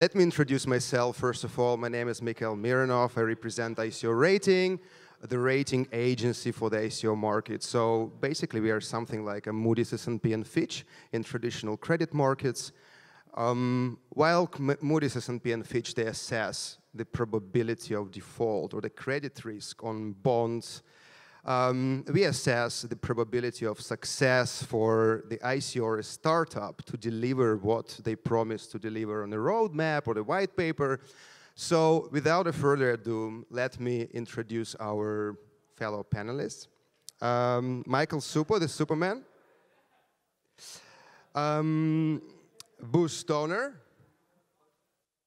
Let me introduce myself. First of all, my name is Mikhail Mironov. I represent TCORating, the rating agency for the ICO market. So basically, we are something like a Moody's, S&P, and Fitch in traditional credit markets. While Moody's, S&P, and Fitch, they assess the probability of default or the credit risk on bonds, we assess the probability of success for the ICO or a startup to deliver what they promised to deliver on the roadmap or the white paper. So without further ado, let me introduce our fellow panelists. Michael Suppo, the Suppoman. Beau,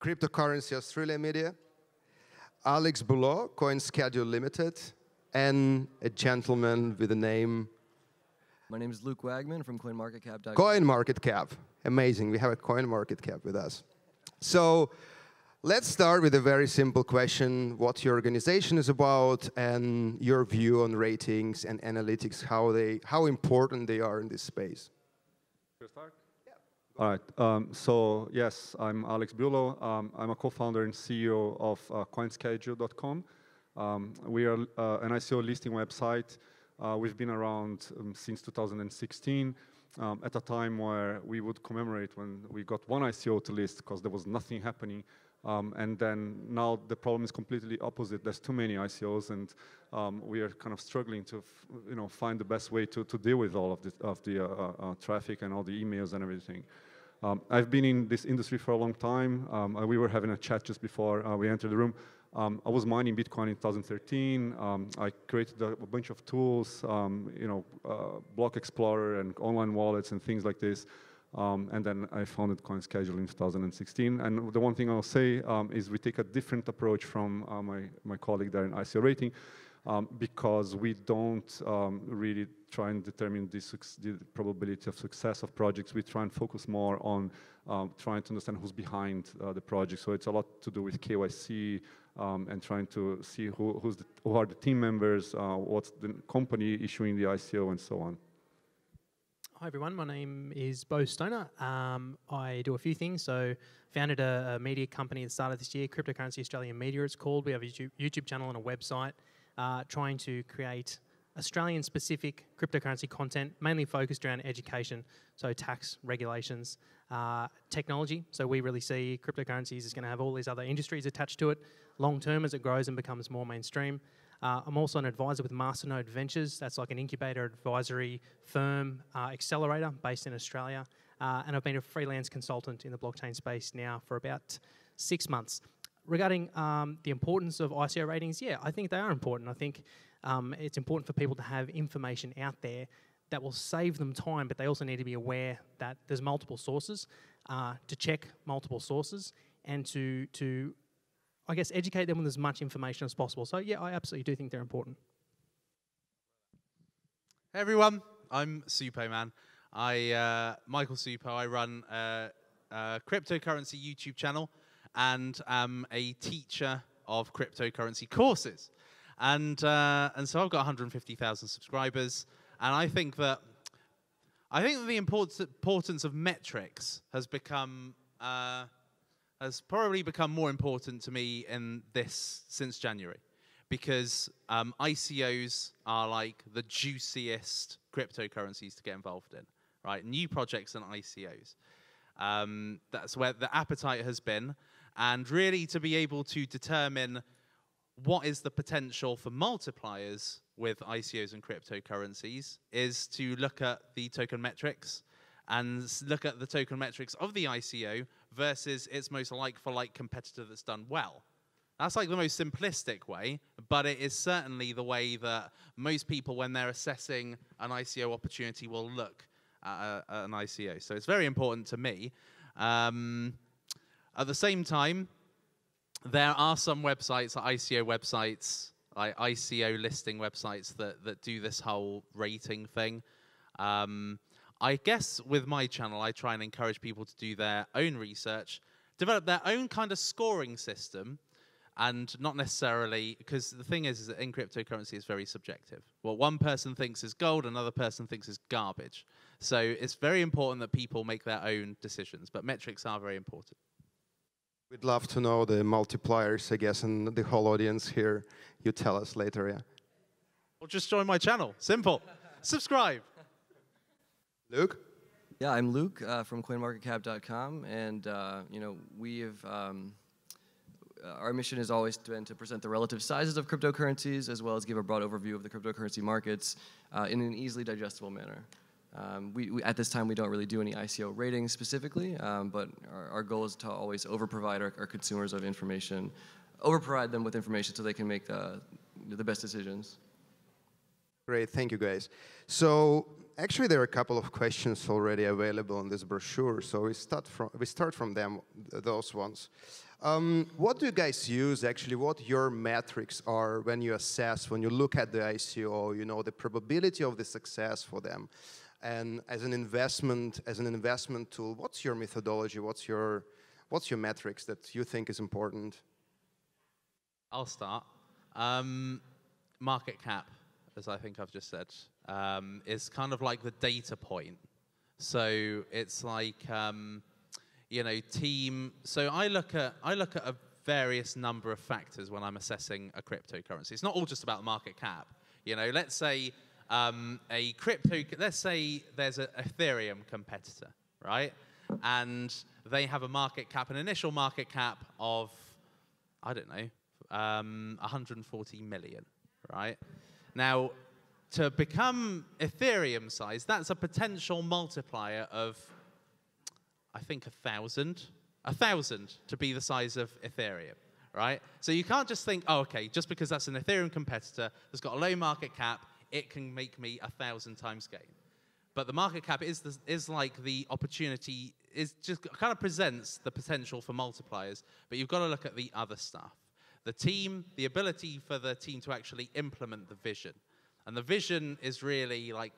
Cryptocurrency Australia Media. Alex Buelau, Coinschedule Limited. And a gentleman with a name. My name is Luke Wagman from CoinMarketCap.com. CoinMarketCap. Amazing. We have a CoinMarketCap with us. So let's start with a very simple question. What your organization is about and your view on ratings and analytics, how important they are in this space. Should I start? Yeah. All right. So yes, I'm Alex Buelau. I'm a co-founder and CEO of Coinschedule.com. We are an ICO listing website. We've been around since 2016, at a time where we would commemorate when we got one ICO to list because there was nothing happening. And then now the problem is completely opposite. There's too many ICOs, and we are kind of struggling to find the best way to deal with all of the traffic and all the emails and everything. I've been in this industry for a long time. We were having a chat just before we entered the room. I was mining Bitcoin in 2013. I created a bunch of tools, Block Explorer and online wallets and things like this. And then I founded Coinschedule in 2016. And the one thing I'll say is we take a different approach from my colleague there in ICO Rating, because we don't really try and determine the probability of success of projects. We try and focus more on trying to understand who's behind the project. So it's a lot to do with KYC and trying to see who are the team members, what's the company issuing the ICO, and so on. Hi everyone, my name is Beau. I do a few things. So founded a media company at the start of this year, Cryptocurrency Australia Media it's called. We have a YouTube channel and a website trying to create Australian-specific cryptocurrency content, mainly focused around education, so tax, regulations, technology. So we really see cryptocurrencies is going to have all these other industries attached to it long-term as it grows and becomes more mainstream. I'm also an advisor with Masternode Ventures. That's like an incubator advisory firm, accelerator based in Australia. And I've been a freelance consultant in the blockchain space now for about 6 months. Regarding the importance of ICO ratings, yeah, I think they are important. I think it's important for people to have information out there that will save them time, but they also need to be aware that there's multiple sources, to check multiple sources, and to I guess, educate them with as much information as possible. So yeah, I absolutely do think they're important. Hey everyone, I'm Suppoman. Michael Suppo. I run a cryptocurrency YouTube channel and am a teacher of cryptocurrency courses. And so I've got 150,000 subscribers, and I think that the importance of metrics has probably become more important to me since January, because ICOs are like the juiciest cryptocurrencies to get involved in, right? New projects and ICOs. That's where the appetite has been, and really to be able to determine what is the potential for multipliers with ICOs and cryptocurrencies is to look at the token metrics and look at the token metrics of the ICO versus its most like-for-like competitor that's done well. That's like the most simplistic way, but it is certainly the way that most people, when they're assessing an ICO opportunity, will look at an ICO. So it's very important to me. At the same time, there are some websites, like ICO websites, like ICO listing websites that do this whole rating thing. I guess with my channel, I try and encourage people to do their own research, develop their own kind of scoring system, and not necessarily, because the thing is that in cryptocurrency it's very subjective. What one person thinks is gold, another person thinks is garbage. So it's very important that people make their own decisions, but metrics are very important. We'd love to know the multipliers, I guess, and the whole audience here. You tell us later, yeah. Or just join my channel. Simple. Subscribe. Luke? Yeah, I'm Luke from CoinMarketCap.com, and we have our mission has always been to present the relative sizes of cryptocurrencies as well as give a broad overview of the cryptocurrency markets in an easily digestible manner. We at this time we don't really do any ICO ratings specifically, but our goal is to always overprovide our consumers of information, overprovide them with information so they can make the best decisions. Great, thank you guys. So actually there are a couple of questions already available in this brochure, so we start from them, those ones. What do you guys use actually, what your metrics are when you assess, when you look at the ICO, you know, the probability of the success for them? And as an investment tool, what's your methodology, what's your metrics that you think is important? I'll start. Market cap, as I think I've just said, is kind of like the data point. So it's like, you know, team. So I look at a various number of factors when I'm assessing a cryptocurrency. It's not all just about the market cap. You know, let's say let's say there's an Ethereum competitor, right? And they have a market cap, an initial market cap of, I don't know, 140 million, right? Now, to become Ethereum size, that's a potential multiplier of, I think, 1,000 to be the size of Ethereum, right? So you can't just think, oh, okay, just because that's an Ethereum competitor that's got a low market cap, it can make me 1,000 times gain. But the market cap is like the opportunity, is just kind of presents the potential for multipliers, but you've got to look at the other stuff. The team, the ability for the team to actually implement the vision. And the vision is really like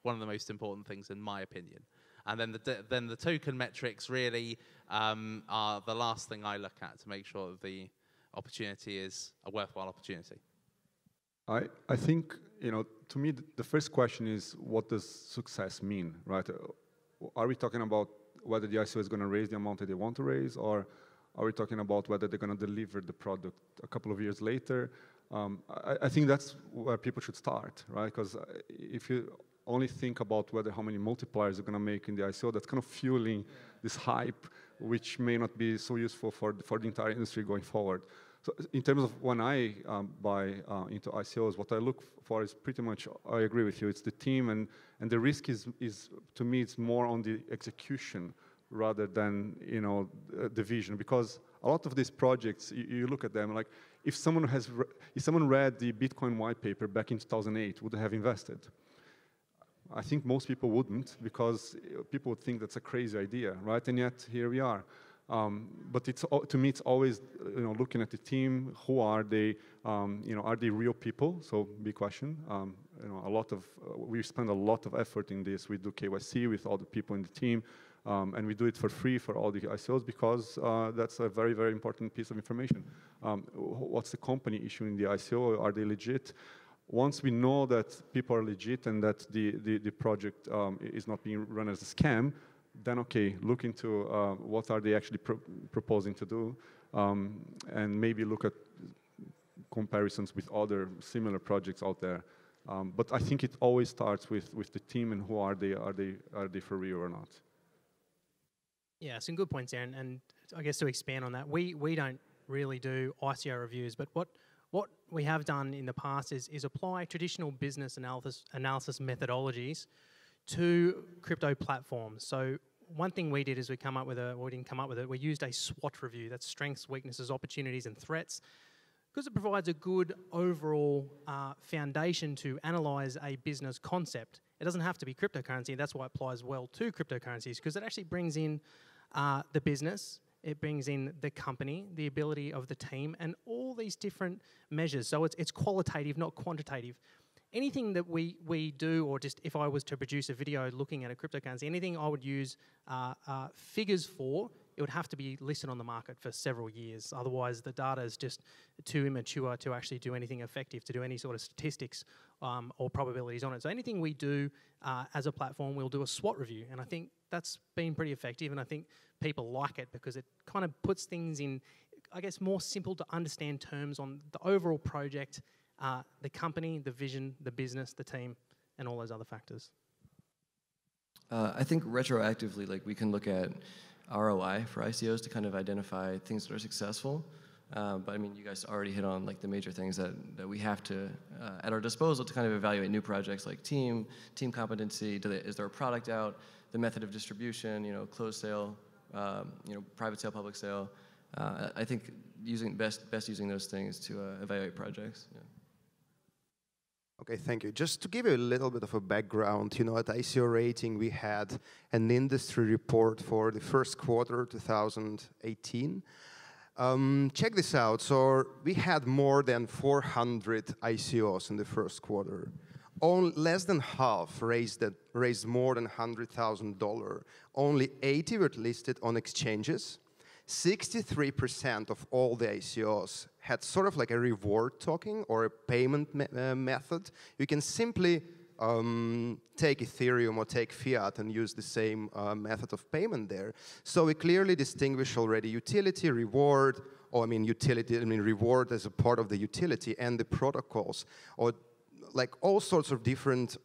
one of the most important things in my opinion. And then the token metrics really are the last thing I look at to make sure that the opportunity is a worthwhile opportunity. I think, you know, to me, the first question is, what does success mean, right? Are we talking about whether the ICO is going to raise the amount that they want to raise, or are we talking about whether they're going to deliver the product a couple of years later? I think that's where people should start, right? Because if you only think about how many multipliers you're going to make in the ICO, that's kind of fueling this hype, which may not be so useful for the entire industry going forward. So in terms of when I buy into ICOs, what I look for is pretty much, I agree with you, it's the team, and the risk is to me, it's more on the execution rather than, you know, the vision. Because a lot of these projects, you look at them, like, if someone read the Bitcoin white paper back in 2008, would they have invested? I think most people wouldn't, because people would think that's a crazy idea, right? And yet, here we are. But to me, it's always, you know, looking at the team. Who are they? You know, are they real people? So, big question. You know, we spend a lot of effort in this. We do KYC with all the people in the team, and we do it for free for all the ICOs because that's a very, very important piece of information. What's the company issuing the ICO? Are they legit? Once we know that people are legit and that the project is not being run as a scam, then okay, look into what are they actually proposing to do, and maybe look at comparisons with other similar projects out there. But I think it always starts with the team and who are they? Are they for real or not? Yeah, some good points there, and I guess to expand on that, we don't really do ICO reviews, but what we have done in the past is apply traditional business analysis methodologies to crypto platforms. So one thing we did is we didn't come up with it, we used a SWOT review, that's strengths, weaknesses, opportunities, and threats, because it provides a good overall foundation to analyze a business concept. It doesn't have to be cryptocurrency, that's why it applies well to cryptocurrencies, because it actually brings in the business, it brings in the company, the ability of the team, and all these different measures. So it's qualitative, not quantitative. Anything that we do, or just if I was to produce a video looking at a cryptocurrency, anything I would use figures for, it would have to be listed on the market for several years. Otherwise, the data is just too immature to actually do anything effective, to do any sort of statistics or probabilities on it. So anything we do as a platform, we'll do a SWOT review. And I think that's been pretty effective. And I think people like it because it kind of puts things in, I guess, more simple to understand terms on the overall project, the company, the vision, the business, the team, and all those other factors. I think retroactively, like we can look at ROI for ICOs to kind of identify things that are successful. But I mean, you guys already hit on like the major things that we have to at our disposal to kind of evaluate new projects, like team competency. Is there a product out? The method of distribution, closed sale, private sale, public sale. I think best using those things to evaluate projects. Yeah. Okay, thank you. Just to give you a little bit of a background, at TCORating we had an industry report for the first quarter 2018. Check this out. So we had more than 400 ICOs in the first quarter. Less than half raised more than $100,000. Only 80 were listed on exchanges. 63% of all the ICOs had sort of like a reward token or a payment method. You can simply take Ethereum or take fiat and use the same method of payment there. So we clearly distinguish already utility, reward, or reward as a part of the utility and the protocols, or like all sorts of different,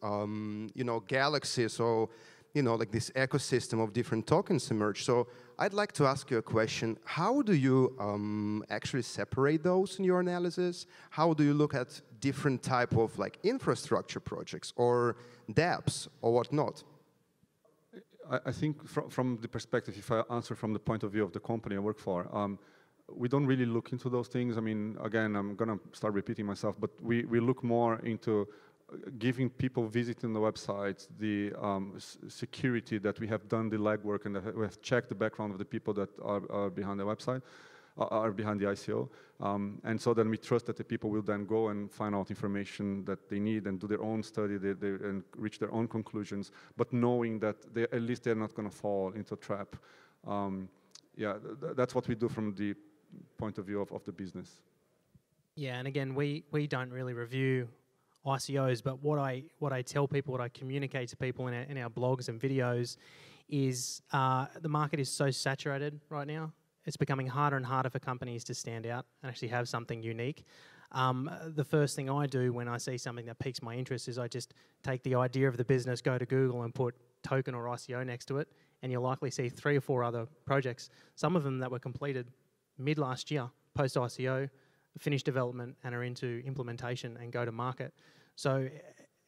galaxies, or like this ecosystem of different tokens emerge. So I'd like to ask you a question. How do you actually separate those in your analysis? How do you look at different type of like infrastructure projects or dApps or whatnot? I think from the perspective, if I answer from the point of view of the company I work for, we don't really look into those things. I mean, again, I'm going to start repeating myself, but we look more into giving people visiting the website the security that we have done the legwork and that we have checked the background of the people that are behind the website, are behind the ICO. And so then we trust that the people will then go and find out information that they need and do their own study and reach their own conclusions, but knowing that at least they're not going to fall into a trap. That's what we do from the point of view of the business. Yeah, and again, we don't really review ICOs, but what I tell people, what I communicate to people in our blogs and videos is the market is so saturated right now. It's becoming harder and harder for companies to stand out and actually have something unique. The first thing I do when I see something that piques my interest is I just take the idea of the business, go to Google and put token or ICO next to it, and you'll likely see 3 or 4 other projects, some of them that were completed mid last year, post-ICO, finished development and are into implementation and go to market. So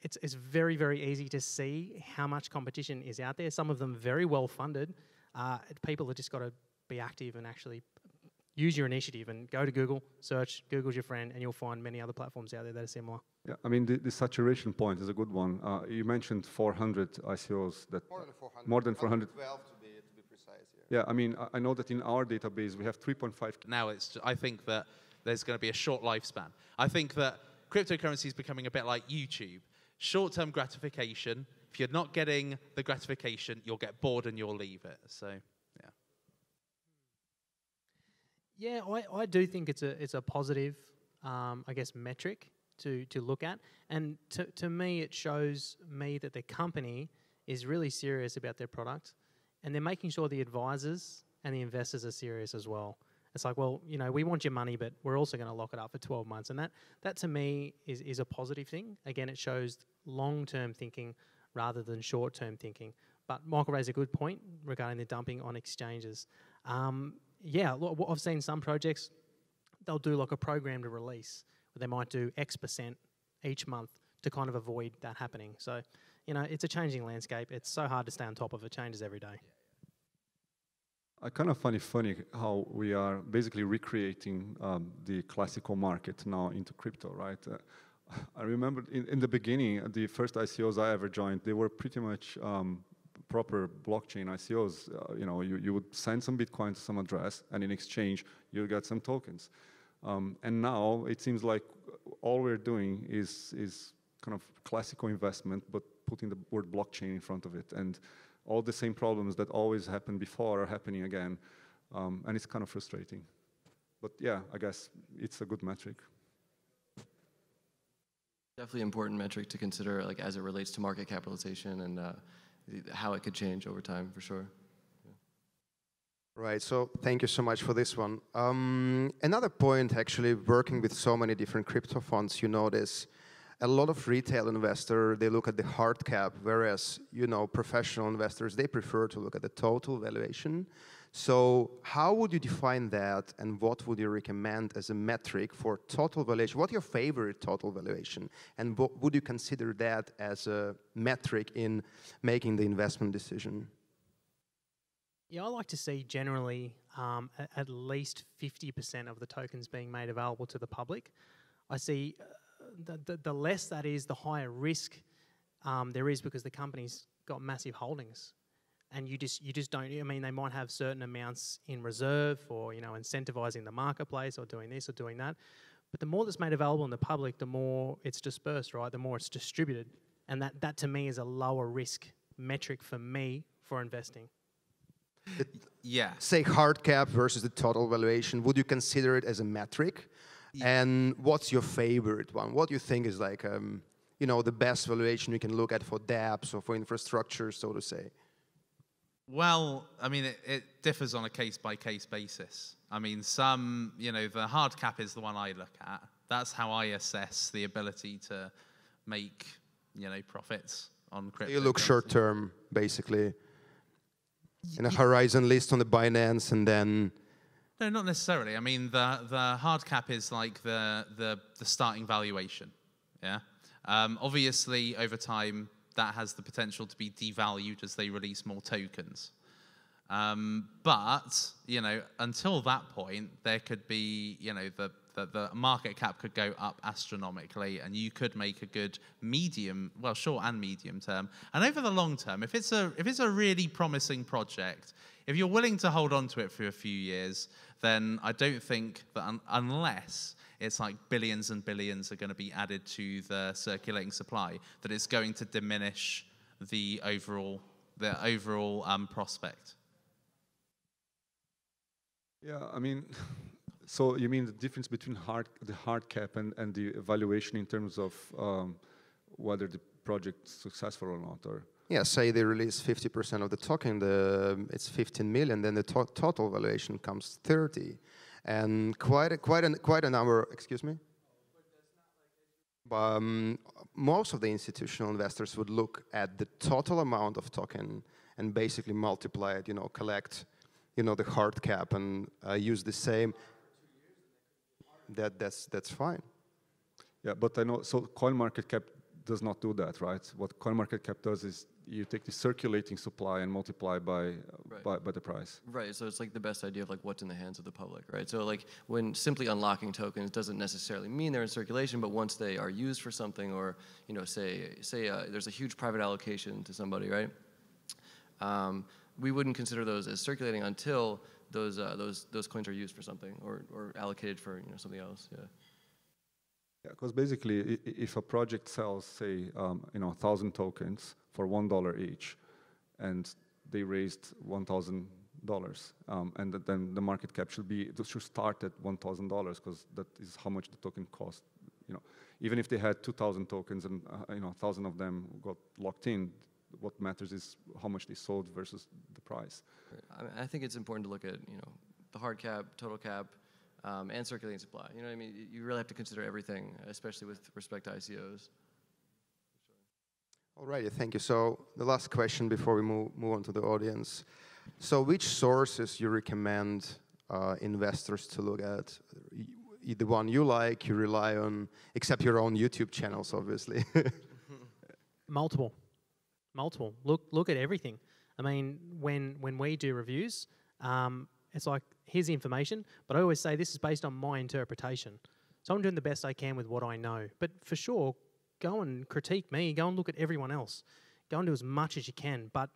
it's very, very easy to see how much competition is out there. Some of them very well funded. People have just got to be active and actually use your initiative and go to Google, search, Google's your friend, and you'll find many other platforms out there that are similar. Yeah, I mean, the saturation point is a good one. You mentioned 400 ICOs. More than 400. 12 to be precise here. Yeah, I mean, I know that in our database we have 3.5. Now I think that there's going to be a short lifespan. I think that cryptocurrency is becoming a bit like YouTube. Short-term gratification. If you're not getting the gratification, you'll get bored and you'll leave it. So, yeah. Yeah, I do think it's a positive, I guess, metric to look at. And to me, it shows me that the company is really serious about their product, and they're making sure the advisors and the investors are serious as well. It's like, well, we want your money, but we're also going to lock it up for 12 months. And that to me is a positive thing. Again, it shows long-term thinking rather than short-term thinking. But Michael raised a good point regarding the dumping on exchanges. Yeah, look, I've seen some projects, they'll do like a program to release, where they might do X% each month to kind of avoid that happening. So, it's a changing landscape. It's so hard to stay on top of it. It changes every day. I kind of find it funny how we are basically recreating the classical market now into crypto, right? I remember in the beginning, the first ICOs I ever joined, they were pretty much proper blockchain ICOs. You would send some Bitcoin to some address, and in exchange, you'll get some tokens. And now it seems like all we're doing is kind of classical investment, but putting the word blockchain in front of it. And all the same problems that always happened before are happening again. And it's kind of frustrating. But yeah, I guess it's a good metric. Definitely important metric to consider, like as it relates to market capitalization and how it could change over time, for sure. Right, so thank you so much for this one. Another point, actually, working with so many different crypto funds, you notice a lot of retail investors, they look at the hard cap, whereas, you know, professional investors, they prefer to look at the total valuation. So how would you define that, and what would you recommend as a metric for total valuation? What's your favorite total valuation? And what would you consider that as a metric in making the investment decision? Yeah, I like to see generally at least 50% of the tokens being made available to the public. I see the less that is, the higher risk there is, because the company's got massive holdings, and you just don't. I mean, they might have certain amounts in reserve for, you know, incentivizing the marketplace or doing this or doing that. But the more that's made available in the public, the more it's dispersed, right? The more it's distributed, and that to me is a lower risk metric for me for investing. Yeah. Say hard cap versus the total valuation, would you consider it as a metric? Yeah. And what's your favorite one? What do you think is like, you know, the best valuation you can look at for dApps or for infrastructure, so to say? Well, I mean, it differs on a case-by-case basis. I mean, some, you know, the hard cap is the one I look at. That's how I assess the ability to make, you know, profits on crypto. You look short-term, basically. In a horizon list on the Binance, and then... No, not necessarily. I mean, the hard cap is like the starting valuation, yeah? Obviously, over time, that has the potential to be devalued as they release more tokens. But, you know, until that point, there could be, you know, the market cap could go up astronomically, and you could make a good medium, well, short and medium term. And over the long term, if it's a really promising project, if you're willing to hold on to it for a few years, then I don't think that unless it's like billions and billions are going to be added to the circulating supply, that it's going to diminish the overall prospect. Yeah, I mean, so you mean the difference between the hard cap and the evaluation in terms of whether the project's successful or not, or? Yeah, say they release 50% of the token, it's 15 million, then the total valuation comes 30, and quite a number. Excuse me. Most of the institutional investors would look at the total amount of token and basically multiply it. You know, collect, you know, the hard cap and use the same. That's fine. Yeah, but I know, so CoinMarketCap does not do that, right? What CoinMarketCap does is you take the circulating supply and multiply by the price. Right, so it's like the best idea of like what's in the hands of the public, right? So like when simply unlocking tokens doesn't necessarily mean they're in circulation, but once they are used for something, or, you know, say there's a huge private allocation to somebody, right? We wouldn't consider those as circulating until those coins are used for something or allocated for, you know, something else. Yeah. Yeah, because basically, if a project sells, say, you know, 1,000 tokens for $1 each, and they raised $1,000, and then the market cap should start at $1,000, because that is how much the token cost. You know, even if they had 2,000 tokens and you know, 1,000 of them got locked in, what matters is how much they sold versus the price. I think it's important to look at, you know, the hard cap, total cap, and circulating supply. You know what I mean? You really have to consider everything, especially with respect to ICOs. All right, thank you. So the last question before we move on to the audience. So which sources you recommend investors to look at? The one you like, you rely on, except your own YouTube channels, obviously. Multiple. Look at everything. I mean, when we do reviews, it's like, here's the information, but I always say this is based on my interpretation. So I'm doing the best I can with what I know. But for sure, go and critique me. Go and look at everyone else. Go and do as much as you can. But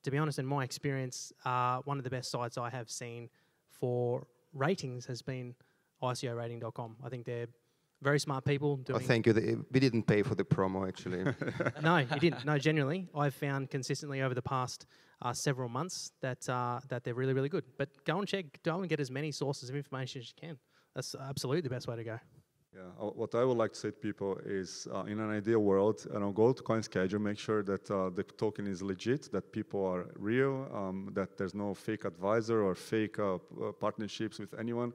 to be honest, in my experience, one of the best sites I have seen for ratings has been ICORating.com. I think they're very smart people doing... Oh, thank you. We didn't pay for the promo, actually. No, you didn't. No, genuinely, I've found consistently over the past several months that they're really, really good. But go and get as many sources of information as you can. That's absolutely the best way to go. Yeah, what I would like to say to people is, in an ideal world, go to Coinschedule, make sure that the token is legit, that people are real, that there's no fake advisor or fake partnerships with anyone.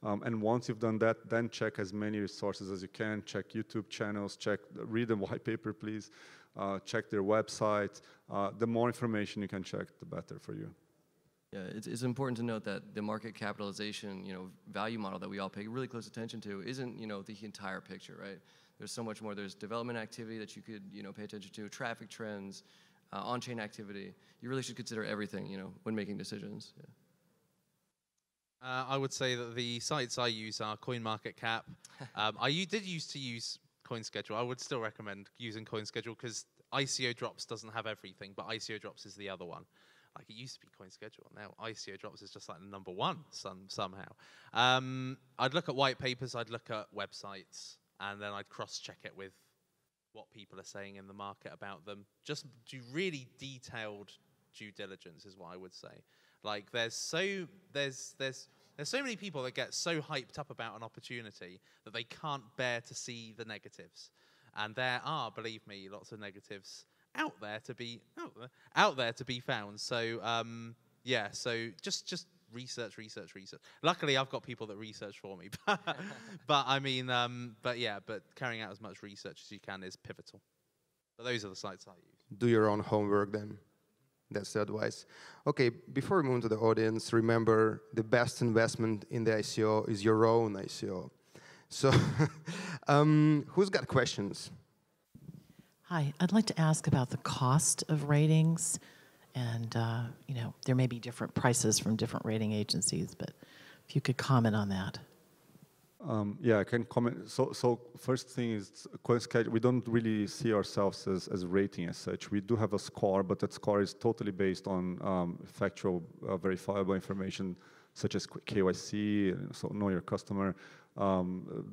And once you've done that, then check as many resources as you can. Check YouTube channels. Read the white paper, please. Check their website. The more information you can check, the better for you. Yeah, it's important to note that the market capitalization, value model that we all pay really close attention to isn't, the entire picture, right? There's so much more. There's development activity that you could, pay attention to, traffic trends, on-chain activity. You really should consider everything, when making decisions. Yeah. I would say that the sites I use are CoinMarketCap. Did used to use Coinschedule. I would still recommend using Coinschedule because ICO Drops doesn't have everything, but ICO Drops is the other one. Like it used to be Coinschedule. Now ICO Drops is just like the #1 somehow. I'd look at white papers, I'd look at websites, and then I'd cross-check it with what people are saying in the market about them. Just do really detailed due diligence is what I would say. Like there's so many people that get so hyped up about an opportunity that they can't bear to see the negatives. And there are, believe me, lots of negatives out there to be found. So yeah, so just research. Luckily, I've got people that research for me. but I mean, but carrying out as much research as you can is pivotal. But those are the sites I use. Do your own homework then. That's the advice. Okay, before we move to the audience, remember the best investment in the ICO is your own ICO. So, who's got questions? Hi, I'd like to ask about the cost of ratings, and there may be different prices from different rating agencies, but if you could comment on that. Yeah, I can comment. So first thing is, Coinschedule, we don't really see ourselves as a rating as such. We do have a score, but that score is totally based on factual, verifiable information, such as KYC, so know your customer,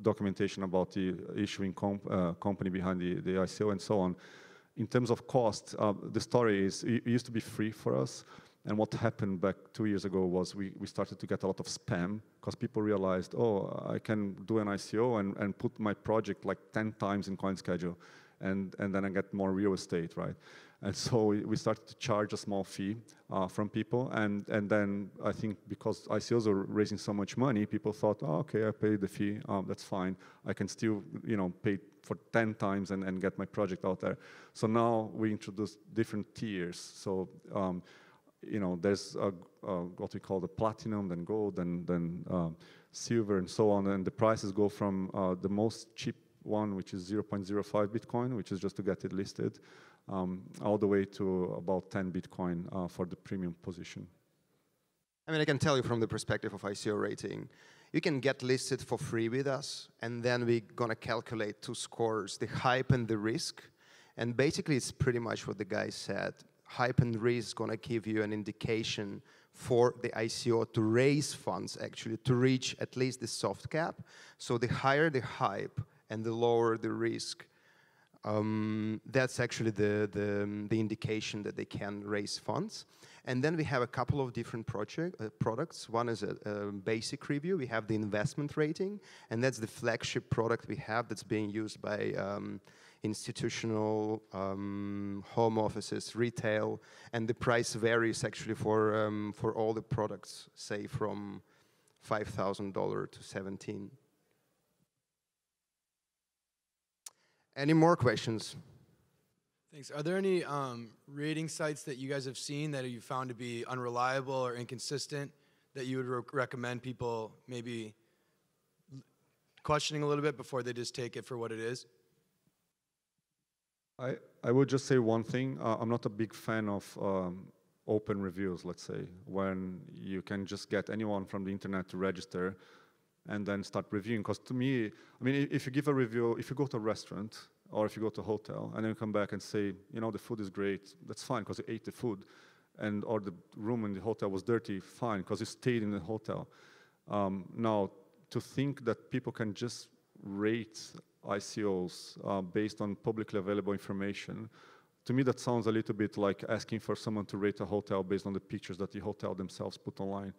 documentation about the issuing company behind the ICO, and so on. In terms of cost, the story is, it used to be free for us. And what happened back 2 years ago was we started to get a lot of spam because people realized, oh, I can do an ICO and put my project like 10 times in Coinschedule, and then I get more real estate, right? And so we started to charge a small fee from people, and then I think because ICOs are raising so much money, people thought, oh, okay, I paid the fee, that's fine. I can still, pay for 10 times and get my project out there. So now we introduced different tiers. So there's what we call the platinum, then gold, then silver, and so on. And the prices go from the most cheap one, which is 0.05 Bitcoin, which is just to get it listed, all the way to about 10 Bitcoin for the premium position. I mean, I can tell you from the perspective of ICO rating, you can get listed for free with us, and then we're going to calculate two scores, the hype and the risk. And basically, it's pretty much what the guy said. Hype and risk is going to give you an indication for the ICO to raise funds, actually, to reach at least the soft cap. So the higher the hype and the lower the risk, that's actually the indication that they can raise funds. And then we have a couple of different products. One is a basic review. We have the investment rating, and that's the flagship product we have that's being used by institutional, home offices, retail, and the price varies actually for all the products, say from $5,000 to $17,000. Any more questions? Thanks. Are there any rating sites that you guys have seen that you found to be unreliable or inconsistent that you would recommend people maybe questioning a little bit before they just take it for what it is? I would just say one thing. I'm not a big fan of open reviews, let's say, when you can just get anyone from the internet to register and then start reviewing. Because to me, I mean, if you give a review, if you go to a restaurant or if you go to a hotel and then you come back and say, the food is great, that's fine because you ate the food, or the room in the hotel was dirty, fine, because you stayed in the hotel. Now, to think that people can just rate ICOs based on publicly available information, to me that sounds a little bit like asking for someone to rate a hotel based on the pictures that the hotel themselves put online.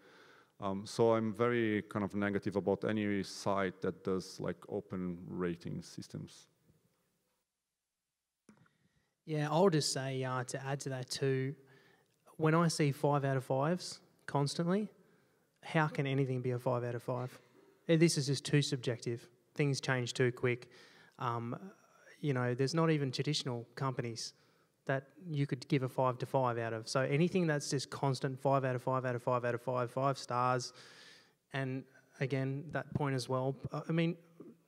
So I'm very kind of negative about any site that does like open rating systems. Yeah, I'll just say to add to that too, when I see 5 out of 5s constantly, how can anything be a 5 out of 5? This is just too subjective. Things change too quick. You know, there's not even traditional companies that you could give a 5 to 5 out of. So anything that's just constant 5 out of 5 out of 5 out of 5, 5 stars, and again, that point as well. I mean,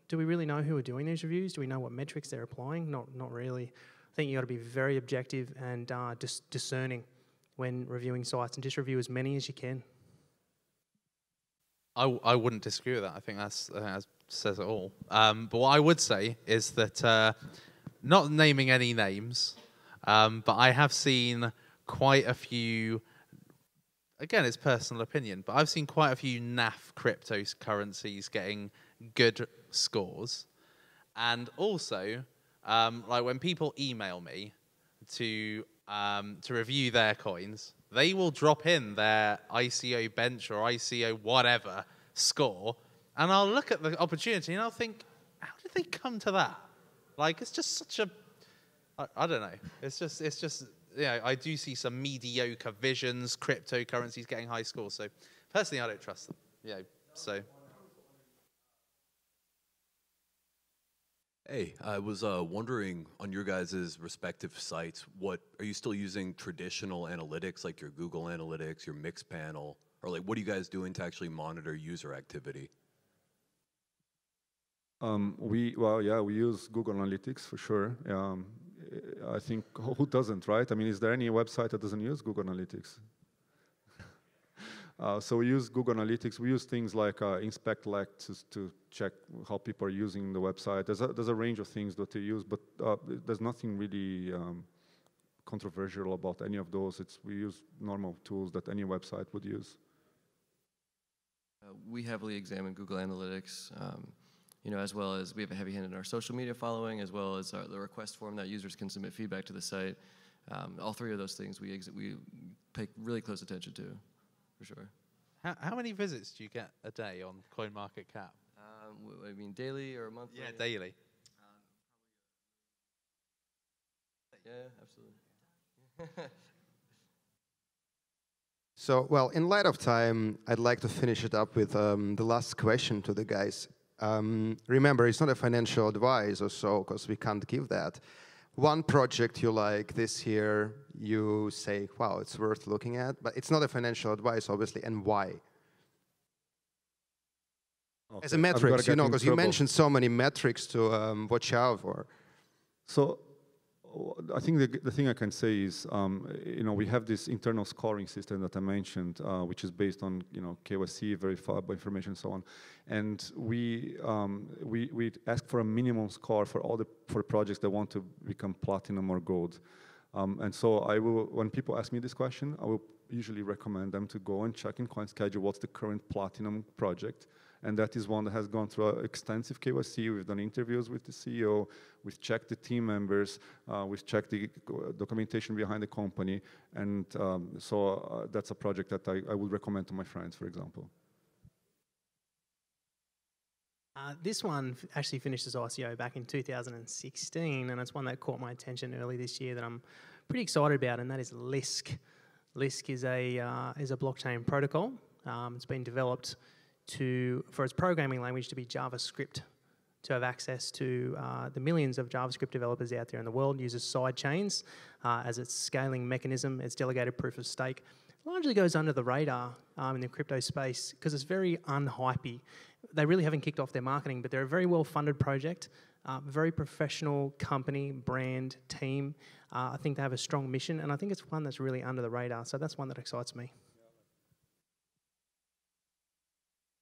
do we really know who are doing these reviews? Do we know what metrics they're applying? Not really. I think you got to be very objective and discerning when reviewing sites, and just review as many as you can. I wouldn't disagree with that. I think that says it all. But what I would say is that, not naming any names, but I have seen quite a few, again, it's personal opinion, but I've seen quite a few NAF cryptocurrencies getting good scores. And also, like when people email me to review their coins, they will drop in their ICO bench or ICO whatever score, and I'll look at the opportunity and I'll think, how did they come to that? Like, it's just such a, I don't know. It's just, yeah, I do see some mediocre visions, cryptocurrencies getting high scores. So personally, I don't trust them. Yeah, so. Hey, I was wondering on your guys' respective sites, are you still using traditional analytics like your Google Analytics, your Mixpanel, or like what are you guys doing to actually monitor user activity? We use Google Analytics for sure. I think who doesn't, right? I mean, is there any website that doesn't use Google Analytics? So we use Google Analytics. We use things like InspectLec to check how people are using the website. There's a range of things that they use, but there's nothing really controversial about any of those. We use normal tools that any website would use. We heavily examine Google Analytics, you know, as well as we have a heavy hand in our social media following, as well as the request form that users can submit feedback to the site. All three of those things we pay really close attention to. For sure. How many visits do you get a day on CoinMarketCap? I mean, daily or monthly? Yeah, daily. Yeah, absolutely. So, well, in light of time, I'd like to finish it up with the last question to the guys. Remember, it's not a financial advice or so, because we can't give that. One project you like this year, you say, wow, it's worth looking at, but it's not a financial advice, obviously, and why? Okay. As a metrics, you know, because you mentioned so many metrics to watch out for. So I think the thing I can say is, you know, we have this internal scoring system that I mentioned, which is based on, you know, KYC, verifiable information, and so on. And we ask for a minimum score for all the projects that want to become platinum or gold. And so when people ask me this question, I will usually recommend them to go and check in Coinschedule what's the current platinum project. And that is one that has gone through extensive KYC. We've done interviews with the CEO. We've checked the team members. We've checked the documentation behind the company. And so that's a project that I would recommend to my friends, for example. This one actually finished as ICO back in 2016, and it's one that caught my attention early this year that I'm pretty excited about, and that is LISC. LISC is a blockchain protocol. It's been developed for its programming language to be JavaScript, to have access to the millions of JavaScript developers out there in the world. Uses side chains as its scaling mechanism. Its delegated proof of stake largely goes under the radar in the crypto space because it's very unhypey. They really haven't kicked off their marketing, but they're a very well-funded project, very professional company, brand, team. I think they have a strong mission, and I think it's one that's really under the radar. So that's one that excites me.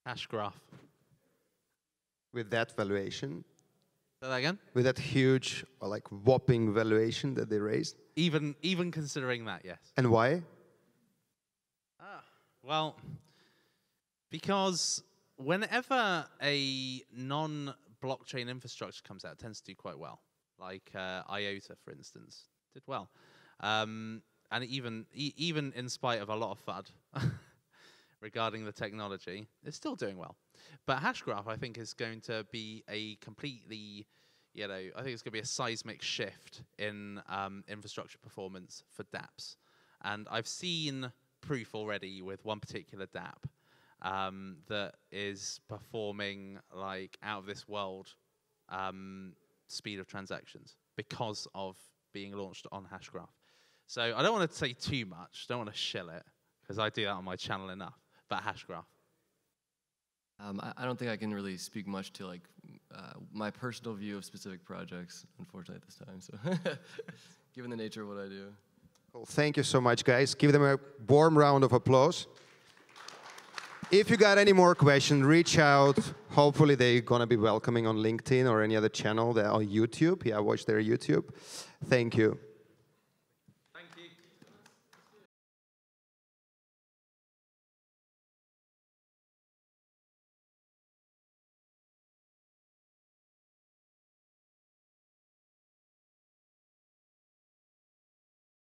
Hash graph. With that valuation? Say that again? With that huge, or like whopping valuation that they raised? Even considering that, yes. And why? Well, because whenever a non blockchain infrastructure comes out, it tends to do quite well. Like IOTA, for instance, did well. And even in spite of a lot of FUD regarding the technology, it's still doing well. But Hashgraph, I think, is going to be a completely, I think it's going to be a seismic shift in infrastructure performance for dApps. And I've seen proof already with one particular dApp that is performing like out of this world speed of transactions because of being launched on Hashgraph. So I don't want to say too much, don't want to shill it, because I do that on my channel enough, but Hashgraph. I don't think I can really speak much to like my personal view of specific projects, unfortunately, at this time. So, given the nature of what I do. Cool. Thank you so much, guys. Give them a warm round of applause. If you got any more questions, reach out. Hopefully, they're gonna be welcoming on LinkedIn or any other channel. They're on YouTube. Yeah, watch their YouTube. Thank you.